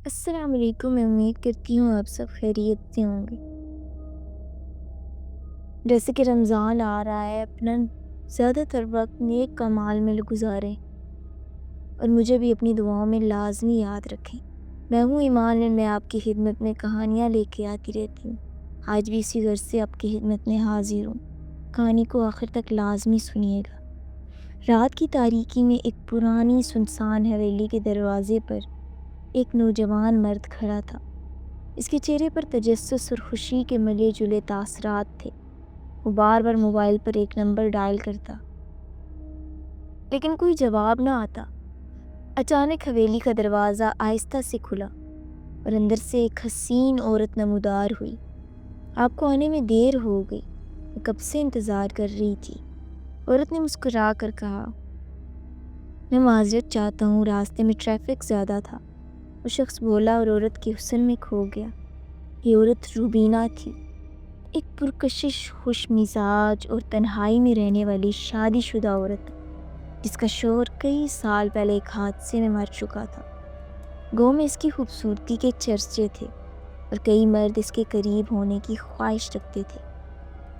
السلام علیکم، میں امید کرتی ہوں آپ سب خیریت سے ہوں گے۔ جیسے کہ رمضان آ رہا ہے، اپنا زیادہ تر وقت نیک کمال میں گزاریں اور مجھے بھی اپنی دعاؤں میں لازمی یاد رکھیں۔ میں ہوں ایمان اور میں آپ کی خدمت میں کہانیاں لے کے آتی رہتی ہوں۔ آج بھی اسی غرض سے آپ کی خدمت میں حاضر ہوں۔ کہانی کو آخر تک لازمی سنیے گا۔ رات کی تاریکی میں ایک پرانی سنسان حویلی کے دروازے پر ایک نوجوان مرد کھڑا تھا۔ اس کے چہرے پر تجسس اور خوشی کے ملے جلے تاثرات تھے۔ وہ بار بار موبائل پر ایک نمبر ڈائل کرتا، لیکن کوئی جواب نہ آتا۔ اچانک حویلی کا دروازہ آہستہ سے کھلا اور اندر سے ایک حسین عورت نمودار ہوئی۔ آپ کو آنے میں دیر ہو گئی، میں کب سے انتظار کر رہی تھی۔ عورت نے مسکرا کر کہا، میں معذرت چاہتا ہوں، راستے میں ٹریفک زیادہ تھا۔ وہ شخص بولا اور عورت کے حسن میں کھو گیا۔ یہ عورت روبینہ تھی، ایک پرکشش، خوش مزاج اور تنہائی میں رہنے والی شادی شدہ عورت، جس کا شوہر کئی سال پہلے ایک حادثے میں مر چکا تھا۔ گاؤں میں اس کی خوبصورتی کے چرچے تھے اور کئی مرد اس کے قریب ہونے کی خواہش رکھتے تھے،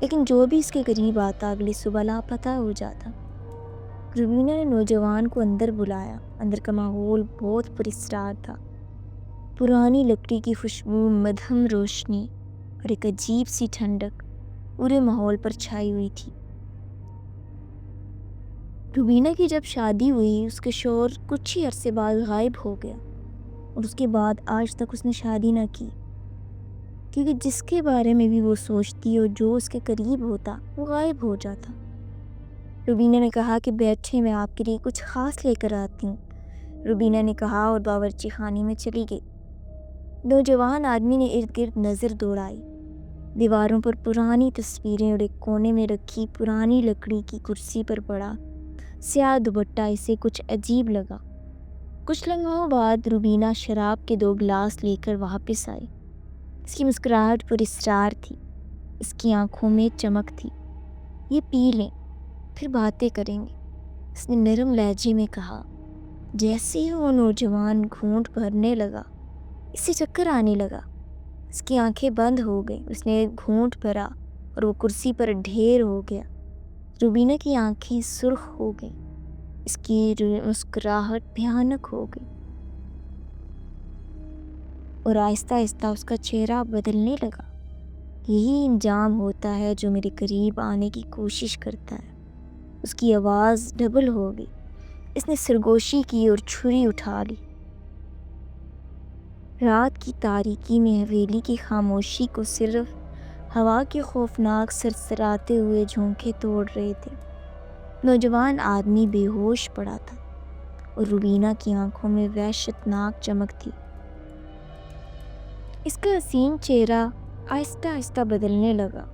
لیکن جو بھی اس کے قریب آتا اگلی صبح لاپتہ ہو جاتا۔ روبینہ نے نوجوان کو اندر بلایا۔ اندر کا ماحول بہت پراسرار تھا۔ پرانی لکڑی کی خوشبو، مدھم روشنی اور ایک عجیب سی ٹھنڈک پورے ماحول پر چھائی ہوئی تھی۔ روبینہ کی جب شادی ہوئی، اس کے شوہر کچھ ہی عرصے بعد غائب ہو گیا اور اس کے بعد آج تک اس نے شادی نہ کی، کیونکہ جس کے بارے میں بھی وہ سوچتی اور جو اس کے قریب ہوتا وہ غائب ہو جاتا۔ روبینہ نے کہا کہ بیٹھے، میں آپ کے لیے کچھ خاص لے کر آتی ہوں۔ روبینہ نے کہا اور باورچی خانے میں چلی گئی۔ نوجوان آدمی نے ارد گرد نظر دوڑائی۔ دیواروں پر پرانی تصویریں اور ایک کونے میں رکھی پرانی لکڑی کی کرسی پر پڑا سیاہ دوپٹہ اسے کچھ عجیب لگا۔ کچھ لمحوں بعد روبینہ شراب کے 2 گلاس لے کر واپس آئی۔ اس کی مسکراہٹ پر اسرار تھی، اس کی آنکھوں میں چمک تھی۔ یہ پی لیں، پھر باتیں کریں گے، اس نے نرم لہجے میں کہا۔ جیسے ہی وہ نوجوان گھونٹ بھرنے لگا، اسے چکر آنے لگا۔ اس کی آنکھیں بند ہو گئیں۔ اس نے ایک گھونٹ بھرا اور وہ کرسی پر ڈھیر ہو گیا۔ روبینہ کی آنکھیں سرخ ہو گئیں، اس کی مسکراہٹ بھیانک ہو گئی اور آہستہ آہستہ اس کا چہرہ بدلنے لگا۔ یہی انجام ہوتا ہے جو میرے قریب آنے کی کوشش کرتا ہے۔ اس کی آواز ڈبل ہو گئی۔ اس نے سرگوشی کی اور چھری اٹھا لی۔ رات کی تاریکی میں حویلی کی خاموشی کو صرف ہوا کے خوفناک سرسراتے ہوئے جھونکے توڑ رہے تھے۔ نوجوان آدمی بے ہوش پڑا تھا اور روبینہ کی آنکھوں میں وحشتناک چمک تھی۔ اس کا حسین چہرہ آہستہ آہستہ بدلنے لگا۔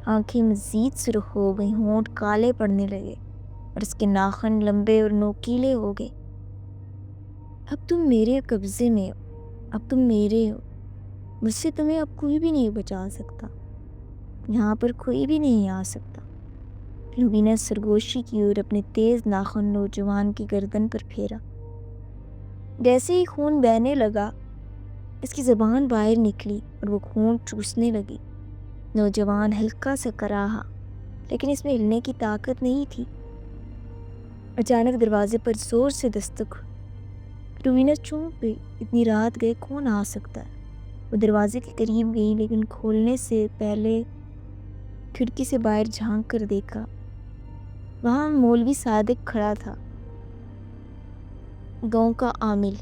آنکھیں مزید سرخ ہو گئیں، ہونٹ کالے پڑنے لگے اور اس کے ناخن لمبے اور نوکیلے ہو گئے۔ اب تم میرے قبضے میں ہو، اب تم میرے ہو، مجھ سے تمہیں اب کوئی بھی نہیں بچا سکتا، یہاں پر کوئی بھی نہیں آ سکتا۔ روبینہ سرگوشی کی اور اپنے تیز ناخن نوجوان کی گردن پر پھیرا۔ جیسے ہی خون بہنے لگا، اس کی زبان باہر نکلی اور وہ خون چوسنے لگی۔ نوجوان ہلکا سا کراہا، لیکن اس میں ہلنے کی طاقت نہیں تھی۔ اچانک دروازے پر زور سے دستک ہوئی۔ روبینہ چونک گئی۔ اتنی رات گئے کون آ سکتا ہے؟ وہ دروازے کے قریب گئی، لیکن کھولنے سے پہلے کھڑکی سے باہر جھانک کر دیکھا۔ وہاں مولوی صادق کھڑا تھا، گاؤں کا عامل،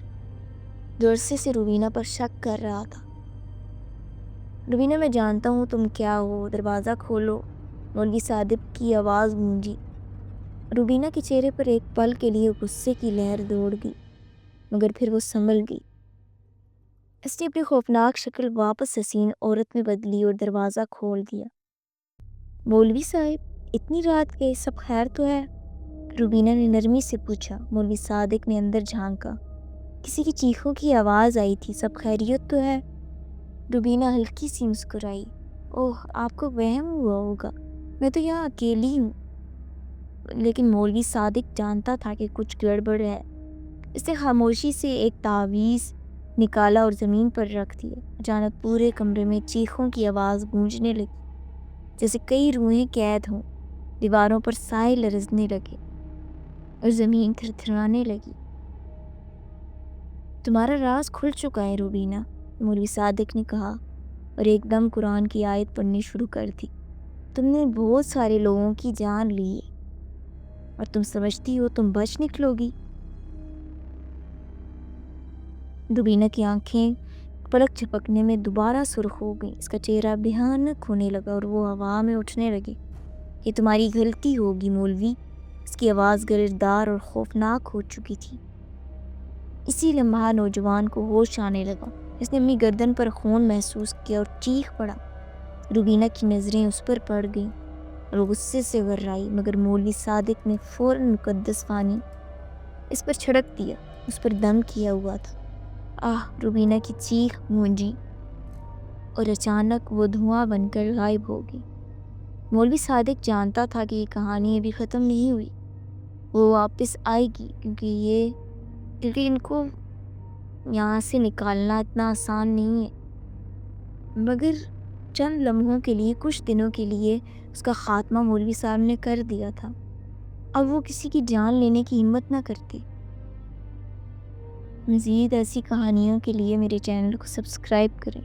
جو عرصے سے روبینہ پر شک کر رہا تھا۔ روبینہ، میں جانتا ہوں تم کیا ہو، دروازہ کھولو، مولوی صادق کی آواز گونجی۔ روبینہ کے چہرے پر ایک پل کے لیے غصے کی لہر دوڑ گئی، مگر پھر وہ سنبھل گئی۔ اس نے اپنی خوفناک شکل واپس حسین عورت میں بدلی اور دروازہ کھول دیا۔ مولوی صاحب، اتنی رات کے، سب خیر تو ہے؟ روبینہ نے نرمی سے پوچھا۔ مولوی صادق نے اندر جھانکا۔ کسی کی چیخوں کی آواز آئی تھی، سب خیریت تو ہے؟ روبینہ ہلکی سی مسکرائی۔ اوہ، آپ کو وہم ہوا ہوگا، میں تو یہاں اکیلی ہوں۔ لیکن مولوی صادق جانتا تھا کہ کچھ گڑبڑ ہے۔ اس نے خاموشی سے ایک تعویذ نکالا اور زمین پر رکھ دیا۔ اچانک پورے کمرے میں چیخوں کی آواز گونجنے لگی، جیسے کئی روحیں قید ہوں۔ دیواروں پر سائے لرزنے لگے اور زمین تھرتھرانے لگی۔ تمہارا راز کھل چکا ہے روبینہ، مولوی صادق نے کہا اور ایک دم قرآن کی آیت پڑھنی شروع کر دی۔ تم نے بہت سارے لوگوں کی جان لی ہے اور تم سمجھتی ہو تم بچ نکلو گی؟ روبینہ کی آنکھیں پلک جھپکنے میں دوبارہ سرخ ہو گئیں۔ اس کا چہرہ بھیانک ہونے لگا اور وہ ہوا میں اٹھنے لگی۔ یہ تمہاری غلطی ہوگی مولوی۔ اس کی آواز گرجدار اور خوفناک ہو چکی تھی۔ اسی لمحہ نوجوان کو ہوش آنے لگا۔ اس نے اپنی گردن پر خون محسوس کیا اور چیخ پڑا۔ روبینہ کی نظریں اس پر پڑ گئیں اور وہ غصے سے غرائی، مگر مولوی صادق نے فوراً مقدس پانی اس پر چھڑک دیا۔ اس پر دم کیا ہوا تھا۔ آہ! روبینہ کی چیخ گونجی اور اچانک وہ دھواں بن کر غائب ہو گئی۔ مولوی صادق جانتا تھا کہ یہ کہانی ابھی ختم نہیں ہوئی، وہ واپس آئے گی، کیونکہ ان کو یہاں سے نکالنا اتنا آسان نہیں ہے۔ مگر چند لمحوں کے لیے، کچھ دنوں کے لیے اس کا خاتمہ مولوی صاحب نے کر دیا تھا۔ اب وہ کسی کی جان لینے کی ہمت نہ کرتے۔ مزید ایسی کہانیوں کے لیے میرے چینل کو سبسکرائب کریں۔